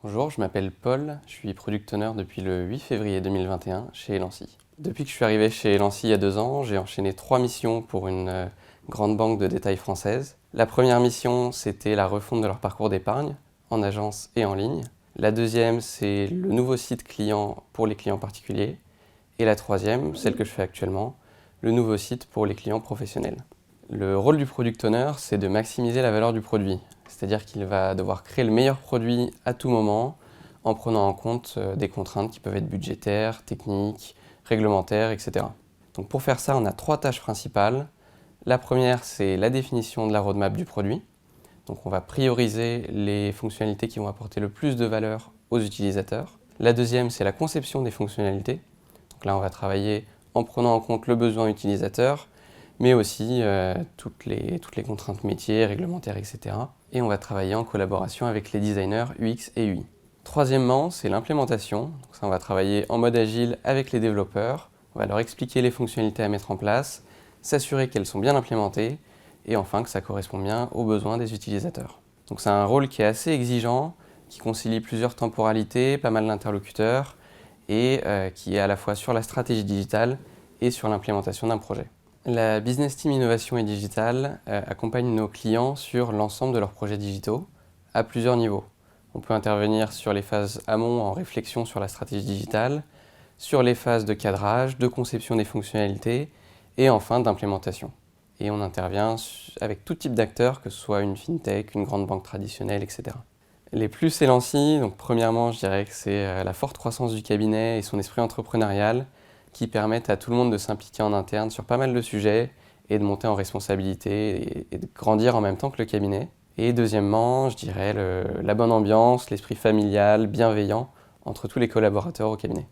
Bonjour, je m'appelle Paul, je suis Product Owner depuis le 8 février 2021 chez Elancy. Depuis que je suis arrivé chez Elancy il y a 2 ans, j'ai enchaîné 3 missions pour une grande banque de détail française. La première mission, c'était la refonte de leur parcours d'épargne, en agence et en ligne. La deuxième, c'est le nouveau site client pour les clients particuliers. Et la troisième, celle que je fais actuellement, le nouveau site pour les clients professionnels. Le rôle du Product Owner, c'est de maximiser la valeur du produit. C'est-à-dire qu'il va devoir créer le meilleur produit à tout moment en prenant en compte des contraintes qui peuvent être budgétaires, techniques, réglementaires, etc. Donc pour faire ça, on a 3 tâches principales. La première, c'est la définition de la roadmap du produit. Donc on va prioriser les fonctionnalités qui vont apporter le plus de valeur aux utilisateurs. La deuxième, c'est la conception des fonctionnalités. Donc là, on va travailler en prenant en compte le besoin utilisateur, mais aussi toutes les contraintes métiers, réglementaires, etc. Et on va travailler en collaboration avec les designers UX et UI. Troisièmement, c'est l'implémentation. Donc ça, on va travailler en mode agile avec les développeurs. On va leur expliquer les fonctionnalités à mettre en place, s'assurer qu'elles sont bien implémentées, et enfin que ça correspond bien aux besoins des utilisateurs. Donc c'est un rôle qui est assez exigeant, qui concilie plusieurs temporalités, pas mal d'interlocuteurs, et qui est à la fois sur la stratégie digitale et sur l'implémentation d'un projet. La Business Team Innovation et Digital accompagne nos clients sur l'ensemble de leurs projets digitaux à plusieurs niveaux. On peut intervenir sur les phases amont en réflexion sur la stratégie digitale, sur les phases de cadrage, de conception des fonctionnalités et enfin d'implémentation. Et on intervient avec tout type d'acteurs, que ce soit une fintech, une grande banque traditionnelle, etc. Les plus Elancy, donc premièrement, je dirais que c'est la forte croissance du cabinet et son esprit entrepreneurial qui permettent à tout le monde de s'impliquer en interne sur pas mal de sujets et de monter en responsabilité et de grandir en même temps que le cabinet. Et deuxièmement, je dirais la bonne ambiance, l'esprit familial, bienveillant entre tous les collaborateurs au cabinet.